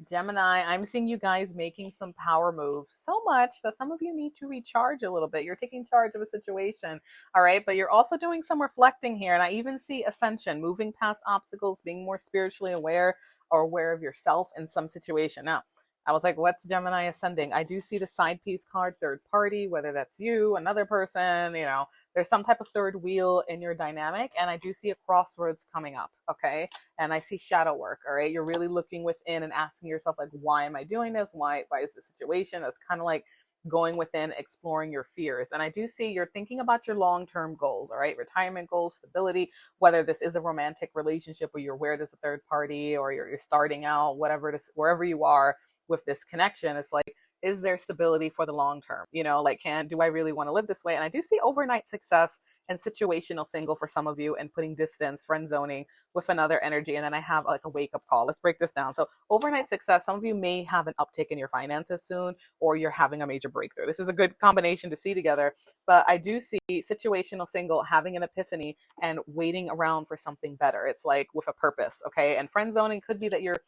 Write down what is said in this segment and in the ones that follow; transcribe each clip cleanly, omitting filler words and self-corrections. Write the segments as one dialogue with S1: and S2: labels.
S1: Gemini, I'm seeing you guys making some power moves so much that some of you need to recharge a little bit. You're taking charge of a situation, all right? But you're also doing some reflecting here. And I even see ascension, moving past obstacles, being more spiritually aware or aware of yourself in some situation. Now, I was like, what's Gemini ascending? I do see the side piece card, third party, whether that's you, another person, there's some type of third wheel in your dynamic. And I do see a crossroads coming up, okay? And I see shadow work. All right. You're really looking within and asking yourself, like, why am I doing this? Why is this situation? That's kind of like going within, exploring your fears. And I do see you're thinking about your long-term goals, all right? Retirement goals, stability, whether this is a romantic relationship or you're aware there's a third party or you're starting out, whatever it is, wherever you are with this connection, it's like, is there stability for the long term? Like, do I really want to live this way? And I do see overnight success and situational single for some of you and putting distance, friend zoning with another energy. And then I have like a wake up call. Let's break this down. So overnight success, some of you may have an uptick in your finances soon, or you're having a major breakthrough. This is a good combination to see together. But I do see situational single having an epiphany and waiting around for something better. It's like with a purpose. Okay. And friend zoning could be that you're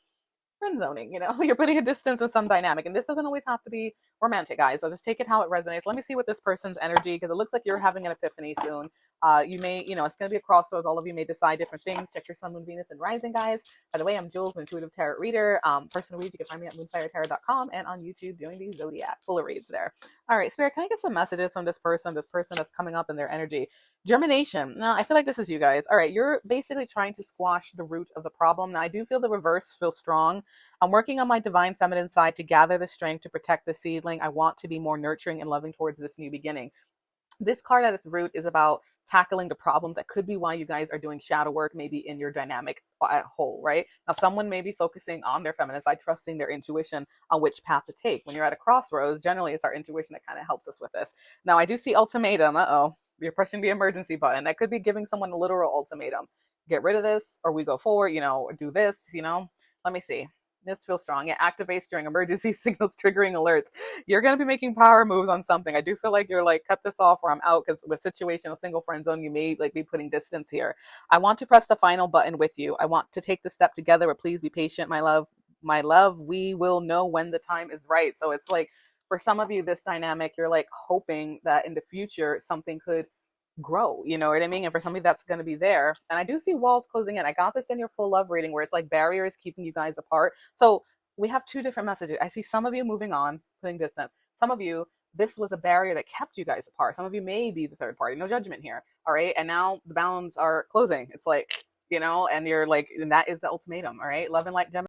S1: friend zoning, you're putting a distance in some dynamic. And this doesn't always have to be romantic, guys. I'll just take it how it resonates. Let me see what this person's energy, because it looks like you're having an epiphany soon. You may, it's going to be a crossroads. All of you may decide different things. Check your sun, moon, Venus, and rising, guys. By the way, I'm Jules, an intuitive tarot reader. Personal reads, you can find me at moonfiretarot.com and on YouTube doing the zodiac full of reads there. All right, Spirit, can I get some messages from this person that's coming up in their energy? Germination. Now, I feel like this is you guys. All right, you're basically trying to squash the root of the problem. Now, I do feel the reverse feels strong. I'm working on my divine feminine side to gather the strength to protect the seedling. I want to be more nurturing and loving towards this new beginning. This card at its root is about tackling the problems that could be why you guys are doing shadow work, maybe in your dynamic at whole, right? Now, someone may be focusing on their feminine side, trusting their intuition on which path to take. When you're at a crossroads, generally it's our intuition that kind of helps us with this. Now, I do see ultimatum. Uh-oh. You're pushing the emergency button. That could be giving someone a literal ultimatum. Get rid of this or we go forward, do this, Let me see. This feels strong. It activates during emergency signals, triggering alerts. You're going to be making power moves on something. I do feel like you're like, cut this off or I'm out, because with situational single friend zone, you may like be putting distance here. I want to press the final button with you. I want to take the step together, but please be patient, my love. My love, we will know when the time is right. So it's like, for some of you, this dynamic, you're like hoping that in the future something could grow, you know what I mean? And for somebody that's going to be there. And I do see walls closing in. I got this in your full love reading where it's like barriers keeping you guys apart. So we have two different messages. I see some of you moving on, putting distance. Some of you, this was a barrier that kept you guys apart. Some of you may be the third party. No judgment here. All right. And now the bounds are closing. It's like, and you're like, and that is the ultimatum. All right. Love and light, Gemini.